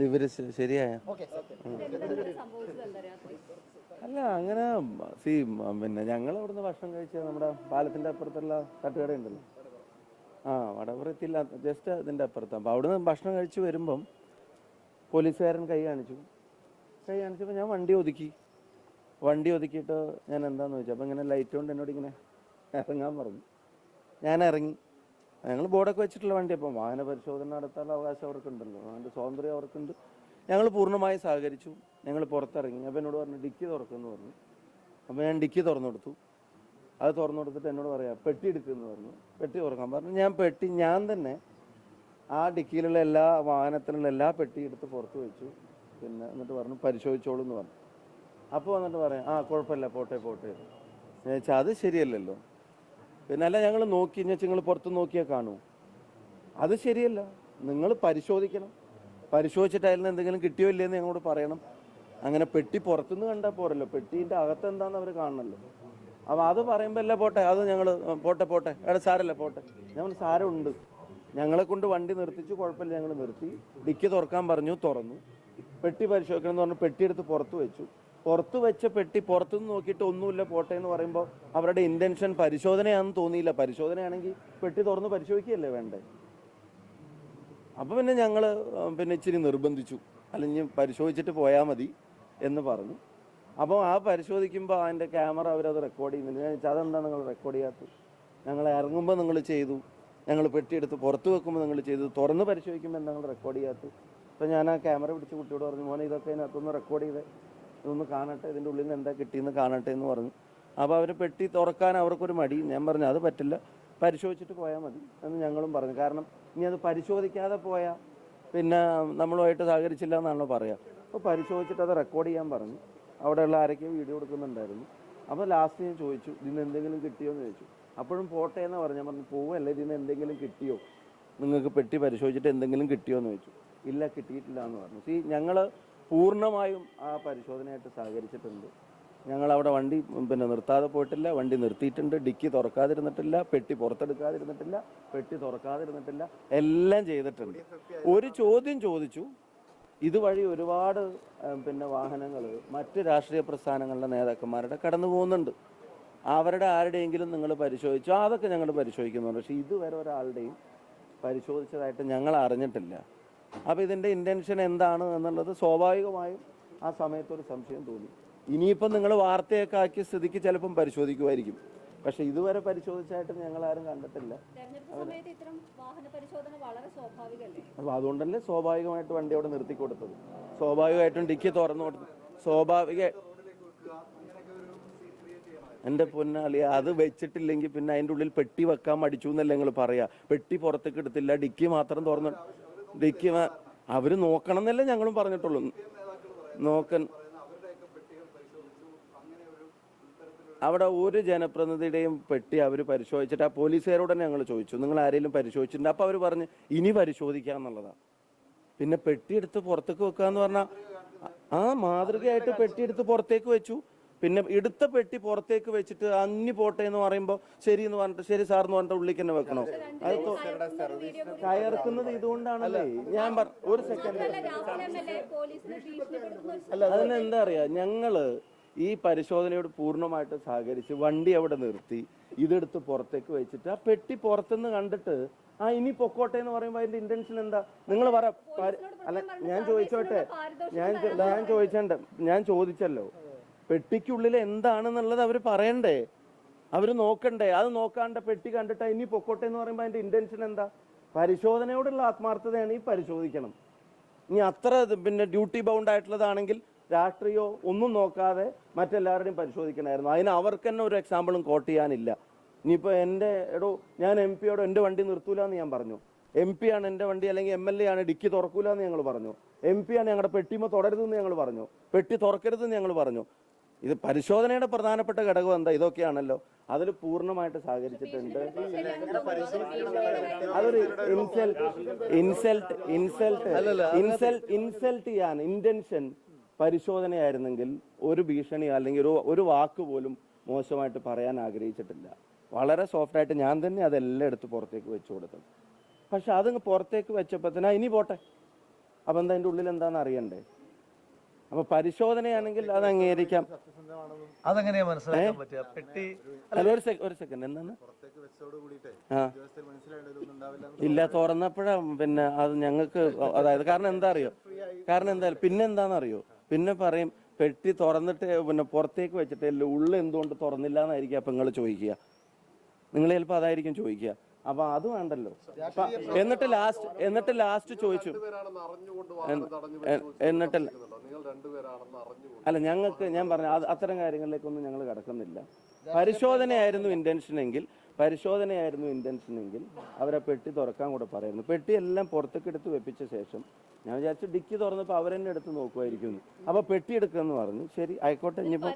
ഇവര് ശരിയായ അല്ല അങ്ങനെ പിന്നെ ഞങ്ങൾ അവിടുന്ന് ഭക്ഷണം കഴിച്ച നമ്മുടെ പാലത്തിന്റെ അപ്പുറത്തുള്ള തട്ടുകട ഉണ്ടല്ലോ, വടവൃത്തില്ല, ജസ്റ്റ് അതിന്റെ അപ്പുറത്ത്. അപ്പൊ അവിടുന്ന് ഭക്ഷണം കഴിച്ച് വരുമ്പം പോലീസുകാരൻ കൈ കാണിച്ചപ്പോൾ ഞാൻ വണ്ടി ഒതുക്കിയിട്ട് ഞാൻ എന്താന്ന് ചോദിച്ചു. അപ്പം ഇങ്ങനെ ലൈറ്റ് കൊണ്ട് എന്നോട് ഇങ്ങനെ ഇറങ്ങാൻ പറഞ്ഞു. ഞാൻ ഇറങ്ങി. ഞങ്ങൾ ബോർഡൊക്കെ വെച്ചിട്ടുള്ള വണ്ടി. അപ്പം വാഹന പരിശോധന നടത്താനുള്ള അവകാശം അവർക്കുണ്ടല്ലോ, അതിൻ്റെ സ്വാതന്ത്ര്യം അവർക്കുണ്ട്. ഞങ്ങൾ പൂർണ്ണമായി സഹകരിച്ചു. ഞങ്ങൾ പുറത്തിറങ്ങി. അപ്പം എന്നോട് പറഞ്ഞു ഡിക്കി തുറക്കുമെന്ന് പറഞ്ഞു. അപ്പോൾ ഞാൻ ഡിക്കി തുറന്നു കൊടുത്തു. അത് തുറന്നു കൊടുത്തിട്ട് എന്നോട് പറയാം പെട്ടി എടുക്കുമെന്ന് പറഞ്ഞു. പെട്ടി തുറക്കാൻ പറഞ്ഞു. ഞാൻ തന്നെ ആ ഡിക്കിയിലുള്ള എല്ലാ വാഹനത്തിലുള്ള എല്ലാ പെട്ടി എടുത്ത് പുറത്ത് വെച്ചു. പിന്നെ എന്നിട്ട് പറഞ്ഞു പരിശോധിച്ചോളൂ എന്ന് പറഞ്ഞു. അപ്പോൾ വന്നിട്ട് പറയാം കുഴപ്പമില്ല, പോട്ടെ ഞാൻ ചോദിച്ചാൽ അത് ശരിയല്ലല്ലോ. പിന്നെ അല്ല ഞങ്ങൾ നോക്കി നിങ്ങൾ പുറത്ത് നോക്കിയാൽ കാണൂ, അത് ശരിയല്ല. നിങ്ങൾ പരിശോധിക്കണം. പരിശോധിച്ചിട്ട് അതിൽ നിന്ന് എന്തെങ്കിലും കിട്ടിയോ ഇല്ലയെന്ന് ഞങ്ങളോട് പറയണം. അങ്ങനെ പെട്ടി പുറത്തുനിന്ന് കണ്ടാൽ പോരല്ലോ, പെട്ടീൻ്റെ അകത്ത് എന്താണെന്ന് അവർ കാണണമല്ലോ. അപ്പോൾ അത് പറയുമ്പോൾ അല്ല പോട്ടെ, അത് ഞങ്ങൾ പോട്ടെ സാരല്ല പോട്ടെ. ഞങ്ങൾ സാരമുണ്ട്, ഞങ്ങളെ കൊണ്ട് വണ്ടി നിർത്തിച്ചു, കുഴപ്പമില്ല, ഞങ്ങൾ നിർത്തി. ഡിക്കി തുറക്കാൻ പറഞ്ഞു, തുറന്നു. പെട്ടി പരിശോധിക്കണം എന്ന് പറഞ്ഞു. പെട്ടി എടുത്ത് പുറത്ത് വെച്ചു. പുറത്ത് വെച്ച പെട്ടി പുറത്തുനിന്ന് നോക്കിയിട്ട് ഒന്നുമില്ല, പോട്ടെ എന്ന് പറയുമ്പോൾ അവരുടെ ഇൻറ്റൻഷൻ പരിശോധനയാണെന്ന് തോന്നിയില്ല. പരിശോധനയാണെങ്കിൽ പെട്ടി തുറന്ന് പരിശോധിക്കുകയല്ലേ വേണ്ടേ. അപ്പോൾ പിന്നെ ഞങ്ങൾ ഇച്ചിരി നിർബന്ധിച്ചു, അല്ലെങ്കിൽ പരിശോധിച്ചിട്ട് പോയാൽ മതി എന്ന് പറഞ്ഞു. അപ്പോൾ പരിശോധിക്കുമ്പോൾ അതിൻ്റെ ക്യാമറ അവരത് റെക്കോർഡ് ചെയ്യുന്നുണ്ട്. ഞാൻ ചോദിച്ചാൽ അതെന്താണ് നിങ്ങൾ റെക്കോർഡ് ചെയ്യാത്തത്? ഞങ്ങൾ ഇറങ്ങുമ്പോൾ നിങ്ങൾ ചെയ്തു, ഞങ്ങൾ പെട്ടിയെടുത്ത് പുറത്ത് വെക്കുമ്പോൾ നിങ്ങൾ ചെയ്തു, തുറന്ന് പരിശോധിക്കുമ്പോൾ എന്താ നിങ്ങൾ റെക്കോർഡ് ചെയ്യാത്തത്? അപ്പോൾ ഞാൻ ആ ക്യാമറ പിടിച്ച് കുട്ടിയോട് പറഞ്ഞു, മോനെ ഇതൊക്കെ അതിനകത്തൊന്ന് റെക്കോർഡ് ചെയ്ത് ഇതൊന്ന് കാണട്ടെ, ഇതിൻ്റെ ഉള്ളിൽ നിന്ന് എന്താ കിട്ടിയെന്ന് കാണട്ടെ എന്ന് പറഞ്ഞു. അപ്പോൾ അവർ പെട്ടി തുറക്കാൻ അവർക്കൊരു മടി. ഞാൻ പറഞ്ഞു അത് പറ്റില്ല, പരിശോധിച്ചിട്ട് പോയാൽ മതി എന്ന് ഞങ്ങളും പറഞ്ഞു. കാരണം ഇനി അത് പരിശോധിക്കാതെ പോയാൽ പിന്നെ നമ്മളുമായിട്ട് സഹകരിച്ചില്ല എന്നാണല്ലോ പറയുക. അപ്പോൾ പരിശോധിച്ചിട്ട് അത് റെക്കോർഡ് ചെയ്യാൻ പറഞ്ഞു. അവിടെയുള്ള ആരൊക്കെയോ വീഡിയോ എടുക്കുന്നുണ്ടായിരുന്നു. അപ്പോൾ ലാസ്റ്റ് ഞാൻ ചോദിച്ചു ഇതിന് എന്തെങ്കിലും കിട്ടിയോ എന്ന് ചോദിച്ചു. അപ്പോഴും പോട്ടെ എന്ന് പറഞ്ഞു. ഞാൻ പറഞ്ഞു പോവല്ലേ, ഇതിന് എന്തെങ്കിലും കിട്ടിയോ, നിങ്ങൾക്ക് പെട്ടി പരിശോധിച്ചിട്ട് എന്തെങ്കിലും കിട്ടിയോ എന്ന് ചോദിച്ചു. ഇല്ല, കിട്ടിയിട്ടില്ല എന്ന് പറഞ്ഞു. ഞങ്ങൾ പൂർണ്ണമായും ആ പരിശോധനയായിട്ട് സഹകരിച്ചിട്ടുണ്ട്. ഞങ്ങളവിടെ വണ്ടി നിർത്താതെ പോയിട്ടില്ല, വണ്ടി നിർത്തിയിട്ടുണ്ട്, ഡിക്കി തുറക്കാതിരുന്നിട്ടില്ല, പെട്ടി പുറത്തെടുക്കാതിരുന്നിട്ടില്ല, പെട്ടി തുറക്കാതിരുന്നിട്ടില്ല, എല്ലാം ചെയ്തിട്ടുണ്ട്. ഒരു ചോദ്യം ചോദിച്ചു, ഇതുവഴി ഒരുപാട് വാഹനങ്ങൾ മറ്റ് രാഷ്ട്രീയ പ്രസ്ഥാനങ്ങളുടെ നേതാക്കന്മാരുടെ കടന്നു പോകുന്നുണ്ട്, അവരുടെ ആരുടെയെങ്കിലും നിങ്ങൾ പരിശോധിച്ചോ? അതൊക്കെ ഞങ്ങൾ പരിശോധിക്കുന്നുണ്ട്. പക്ഷേ ഇതുവരെ ഒരാളുടെയും പരിശോധിച്ചതായിട്ട് ഞങ്ങൾ അറിഞ്ഞിട്ടില്ല. അപ്പോൾ ഇതിൻ്റെ ഇൻറ്റൻഷൻ എന്താണ് എന്നുള്ളത് സ്വാഭാവികമായും ആ സമയത്തൊരു സംശയം തോന്നി. ഇനിയിപ്പം നിങ്ങൾ വാർത്തയൊക്കെ ആക്കിയ സ്ഥിതിക്ക് ചിലപ്പം പരിശോധിക്കുമായിരിക്കും. പക്ഷെ ഇതുവരെ പരിശോധിച്ചായിട്ട് ഞങ്ങൾ ആരും കണ്ടിട്ടില്ല. അപ്പോൾ അതുകൊണ്ടല്ലേ സ്വാഭാവികമായിട്ട് വണ്ടി അവിടെ നിർത്തി കൊടുത്തത്, സ്വാഭാവികമായിട്ടും ഡിക്കി തുറന്നു കൊടുത്തു. എൻ്റെ പൊന്നാളി, അത് വെച്ചിട്ടില്ലെങ്കിൽ പിന്നെ അതിൻ്റെ ഉള്ളിൽ പെട്ടി വെക്കാൻ മടിച്ചു എന്നല്ലേ നിങ്ങൾ പറയാ. പെട്ടി പുറത്തേക്ക് എടുത്തില്ല, ഡിക്കി മാത്രം തുറന്നു. ഡിക്കി അവർ നോക്കണം എന്നല്ലേ ഞങ്ങളും പറഞ്ഞിട്ടുള്ളൂ. അവിടെ ഒരു ജനപ്രതിനിധിയുടെയും പെട്ടി അവർ പരിശോധിച്ചിട്ട് ആ പോലീസുകാരോട് തന്നെ ഞങ്ങൾ ചോദിച്ചു, നിങ്ങൾ ആരെങ്കിലും പരിശോധിച്ചിട്ടുണ്ട്? അപ്പോൾ അവർ പറഞ്ഞ് ഇനി പരിശോധിക്കുക എന്നുള്ളതാണ്. പിന്നെ പെട്ടിയെടുത്ത് പുറത്തേക്ക് വെക്കുക എന്ന് പറഞ്ഞാൽ മാതൃകയായിട്ട് പെട്ടിയെടുത്ത് പുറത്തേക്ക് വെച്ചു. പിന്നെ എടുത്ത പെട്ടി പുറത്തേക്ക് വെച്ചിട്ട് അങ്ങി പോട്ടെ എന്ന് പറയുമ്പോൾ ശരി എന്ന് പറഞ്ഞിട്ട് ശരി സാർ എന്ന് പറഞ്ഞിട്ട് ഉള്ളിൽ തന്നെ വെക്കണോ? അത് കയർക്കുന്നത് ഇതുകൊണ്ടാണല്ലേ. ഞാൻ ഒരു സെക്കൻഡ്, അതിനെന്താ അറിയാ, ഞങ്ങള് ഈ പരിശോധനയോട് പൂർണ്ണമായിട്ട് സഹകരിച്ച് വണ്ടി അവിടെ നിർത്തി ഇതെടുത്ത് പുറത്തേക്ക് വെച്ചിട്ട് ആ പെട്ടി പുറത്തുനിന്ന് കണ്ടിട്ട് ഇനി പൊക്കോട്ടെ എന്ന് പറയുമ്പോൾ അതിന്റെ ഇന്റൻഷൻ എന്താ? നിങ്ങൾ പറ. അല്ല, ഞാൻ ചോദിച്ചോട്ടെ, ഞാൻ ചോദിച്ചല്ലോ, പെട്ടിക്കുള്ളിൽ എന്താണെന്നുള്ളത് അവർ പറയണ്ടേ, അവർ നോക്കണ്ടേ? അത് നോക്കാണ്ട് പെട്ടി കണ്ടിട്ട് ഇനി പൊക്കോട്ടെ എന്ന് പറയുമ്പോൾ അതിന്റെ ഇന്റൻഷൻ എന്താ? പരിശോധനയോടുള്ള ആത്മാർത്ഥതയാണ് ഈ പരിശോധിക്കണം. ഇനി അത്ര ഡ്യൂട്ടി ബൗണ്ട് ആയിട്ടുള്ളതാണെങ്കിൽ രാഷ്ട്രീയോ ഒന്നും നോക്കാതെ മറ്റെല്ലാവരുടെയും പരിശോധിക്കണമായിരുന്നു. അതിന് അവർക്ക് തന്നെ ഒരു എക്സാമ്പിളും കോട്ട് ചെയ്യാനില്ല. ഇനിയിപ്പോൾ ഞാൻ എം പിയോട് എൻ്റെ വണ്ടി നിർത്തൂല എന്ന് ഞാൻ പറഞ്ഞു. എം പി ആണ് എൻ്റെ വണ്ടി, അല്ലെങ്കിൽ MLA ആണ്, ഡിക്കി തുറക്കൂല എന്ന് ഞങ്ങൾ പറഞ്ഞു. MP ആണ് ഞങ്ങളുടെ പെട്ടിമ തുടരുതെന്ന് ഞങ്ങൾ പറഞ്ഞു, പെട്ടി തുറക്കരുതെന്ന് ഞങ്ങൾ പറഞ്ഞു. ഇത് പരിശോധനയുടെ പ്രധാനപ്പെട്ട ഘടകം എന്താ? ഇതൊക്കെയാണല്ലോ. അതിൽ പൂർണ്ണമായിട്ട് സഹകരിച്ചിട്ടുണ്ട്. അതൊരു ഇൻസൾട്ട് ചെയ്യാൻ ഇന്റൻഷൻ പരിശോധനയായിരുന്നെങ്കിൽ ഒരു ഭീഷണി അല്ലെങ്കിൽ ഒരു വാക്ക് പോലും മോശമായിട്ട് പറയാൻ ആഗ്രഹിച്ചിട്ടില്ല. വളരെ സോഫ്റ്റായിട്ട് ഞാൻ തന്നെ അതെല്ലാം എടുത്ത് പുറത്തേക്ക് വെച്ച് കൊടുത്തത്. പക്ഷെ അതങ്ങ് പുറത്തേക്ക് വെച്ചപ്പോഴത്തേനാ ഇനി പോട്ടെ, അപ്പം എന്താ അതിൻ്റെ ഉള്ളിൽ എന്താണെന്ന് അറിയണ്ടേ? അപ്പോൾ പരിശോധനയാണെങ്കിൽ അത് അംഗീകരിക്കാം. അതെങ്ങനെയാ മനസ്സിലാക്കാൻ പറ്റുക? പെട്ടി അല്ല, ഒരു സെക്കൻഡ് എന്താണ്? ഇല്ല, തുറന്നപ്പോഴാ പിന്നെ അത് ഞങ്ങൾക്ക്, അതായത് കാരണം എന്താ അറിയോ, പിന്നെ എന്താണെന്നറിയോ, പിന്നെ പറയും പെട്ടി തുറന്നിട്ട് പിന്നെ പുറത്തേക്ക് വെച്ചിട്ട് ഉള്ളിൽ എന്തുകൊണ്ട് തുറന്നില്ല എന്നായിരിക്കും അപ്പം നിങ്ങൾ ചോദിക്കുക. നിങ്ങൾ ചിലപ്പോൾ അതായിരിക്കും ചോദിക്കുക. അപ്പൊ അത് വേണ്ടല്ലോ. എന്നിട്ട് ലാസ്റ്റ് ചോദിച്ചു, അല്ല ഞങ്ങൾക്ക്, ഞാൻ പറഞ്ഞ അത്തരം കാര്യങ്ങളിലേക്കൊന്നും ഞങ്ങൾ കടക്കുന്നില്ല. പരിശോധനയായിരുന്നു ഇന്റൻഷനെങ്കിൽ അവരെ പെട്ടി തുറക്കാൻ കൂടെ പറയായിരുന്നു. പെട്ടി എല്ലാം പുറത്തേക്ക് എടുത്ത് വെപ്പിച്ച ശേഷം ഞാൻ വിചാരിച്ചു ഡിക്കി തുറന്നപ്പോൾ അവരെന്നെ എടുത്ത് നോക്കുമായിരിക്കും. അപ്പൊ പെട്ടി എടുക്കുമെന്ന് പറഞ്ഞു. ശരി ആയിക്കോട്ടെ. ഇനിയിപ്പോ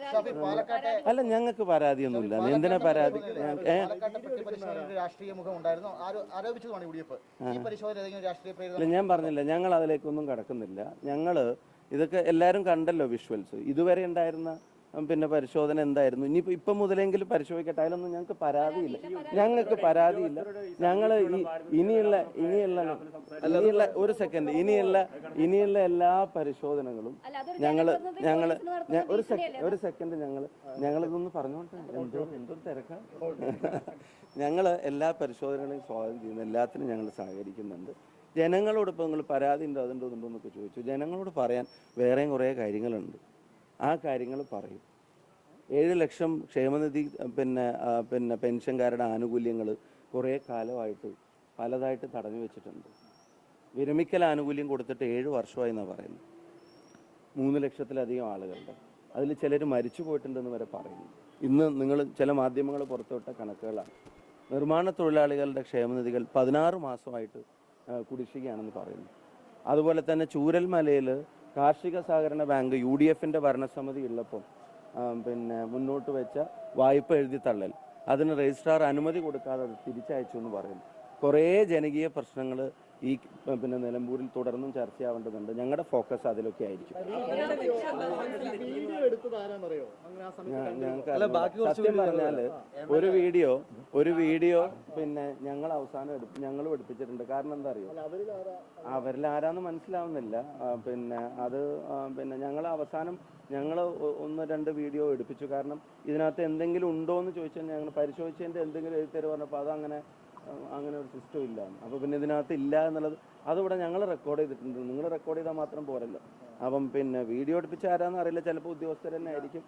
അല്ല, ഞങ്ങൾക്ക് പരാതിയൊന്നുമില്ല. എന്തിനാ പരാതി? ഞാൻ പറഞ്ഞില്ല, ഞങ്ങൾ അതിലേക്കൊന്നും കടക്കുന്നില്ല. ഇതൊക്കെ എല്ലാവരും കണ്ടല്ലോ വിഷ്വൽസ്. ഇതുവരെ ഉണ്ടായിരുന്ന പിന്നെ പരിശോധന എന്തായിരുന്നു. ഇപ്പം മുതലെങ്കിലും പരിശോധിക്കട്ടെ. അതിലൊന്നും ഞങ്ങൾക്ക് പരാതിയില്ല. ഞങ്ങൾ ഇനിയുള്ള ഒരു സെക്കൻഡ്, ഇനിയുള്ള എല്ലാ പരിശോധനകളും ഒരു സെക്കൻഡ് ഞങ്ങളിതൊന്ന് പറഞ്ഞോട്ടെ. എന്തൊരു തിരക്കാ. ഞങ്ങൾ എല്ലാ പരിശോധനകളെയും സ്വാഗതം ചെയ്യുന്നു. എല്ലാത്തിനും ഞങ്ങൾ സഹകരിക്കുന്നുണ്ട്. ജനങ്ങളോട് ഇപ്പോൾ നിങ്ങൾ പരാതി ഉണ്ടോ അതുണ്ടോ എന്നൊക്കെ ചോദിച്ചു. ജനങ്ങളോട് പറയാൻ വേറെയും കുറേ കാര്യങ്ങളുണ്ട്. ആ കാര്യങ്ങൾ പറയും. 7 ലക്ഷം ക്ഷേമനിധി പിന്നെ പെൻഷൻകാരുടെ ആനുകൂല്യങ്ങൾ കുറേ കാലമായിട്ട് പലതായിട്ട് തടഞ്ഞു വെച്ചിട്ടുണ്ട്. വിരമിക്കൽ ആനുകൂല്യം കൊടുത്തിട്ട് 7 വർഷമായി എന്നാണ് പറയുന്നത്. 3 ലക്ഷത്തിലധികം ആളുകളുടെ, അതിൽ ചിലർ മരിച്ചു പോയിട്ടുണ്ടെന്ന് വരെ പറയുന്നു. ഇന്ന് നിങ്ങൾ ചില മാധ്യമങ്ങൾ പുറത്തുവിട്ട കണക്കുകളാണ്. നിർമ്മാണ തൊഴിലാളികളുടെ ക്ഷേമനിധികൾ 16 മാസമായിട്ട് കുടിശ്ശികയാണെന്ന് പറയുന്നു. അതുപോലെ തന്നെ ചൂരൽമലയിൽ കാർഷിക സഹകരണ ബാങ്ക് UDFന്റെ ഭരണസമിതി ഉള്ളപ്പോൾ പിന്നെ മുന്നോട്ട് വെച്ച വായ്പ എഴുതി തള്ളൽ, അതിന് രജിസ്ട്രാർ അനുമതി കൊടുക്കാതെ അത് തിരിച്ചയച്ചു എന്ന് പറയുന്നു. കുറേ ജനകീയ പ്രശ്നങ്ങൾ ഈ പിന്നെ നിലമ്പൂരിൽ തുടർന്നും ചർച്ചയാവേണ്ടതുണ്ട്. ഞങ്ങളുടെ ഫോക്കസ് അതിലൊക്കെ ആയിരിക്കും. സത്യം പറഞ്ഞാൽ ഒരു വീഡിയോ പിന്നെ ഞങ്ങളും എടുപ്പിച്ചിട്ടുണ്ട്. കാരണം എന്താ അറിയോ, അവരിൽ ആരാന്ന് മനസ്സിലാവുന്നില്ല. പിന്നെ ഞങ്ങൾ 1-2 വീഡിയോ എടുപ്പിച്ചു. കാരണം ഇതിനകത്ത് എന്തെങ്കിലും ഉണ്ടോ എന്ന് ചോദിച്ചാൽ ഞങ്ങൾ പരിശോധിച്ചതിൻ്റെ എന്തെങ്കിലും എഴുത്തര് പറഞ്ഞപ്പോൾ അതങ്ങനെ ഒരു സിസ്റ്റം ഇല്ല. അപ്പോൾ പിന്നെ ഇതിനകത്ത് ഇല്ല എന്നുള്ളത് അതിവിടെ ഞങ്ങൾ റെക്കോർഡ് ചെയ്തിട്ടുണ്ട്. നിങ്ങൾ റെക്കോർഡ് ചെയ്താൽ മാത്രം പോരല്ലോ. അപ്പം പിന്നെ വീഡിയോ എടുപ്പിച്ച് ആരാന്ന് അറിയില്ല. ചിലപ്പോൾ ഉദ്യോഗസ്ഥർ തന്നെ ആയിരിക്കും.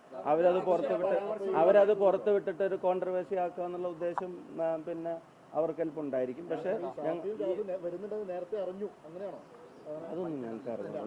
അവരത് പുറത്ത് വിട്ടിട്ട് ഒരു കോൺട്രവേഴ്സി ആക്കുക എന്നുള്ള ഉദ്ദേശം പിന്നെ അവർക്ക് ഹെൽപ്പ് ഉണ്ടായിരിക്കും. പക്ഷേ അതൊന്നും ഞങ്ങൾക്ക് അറിയില്ല.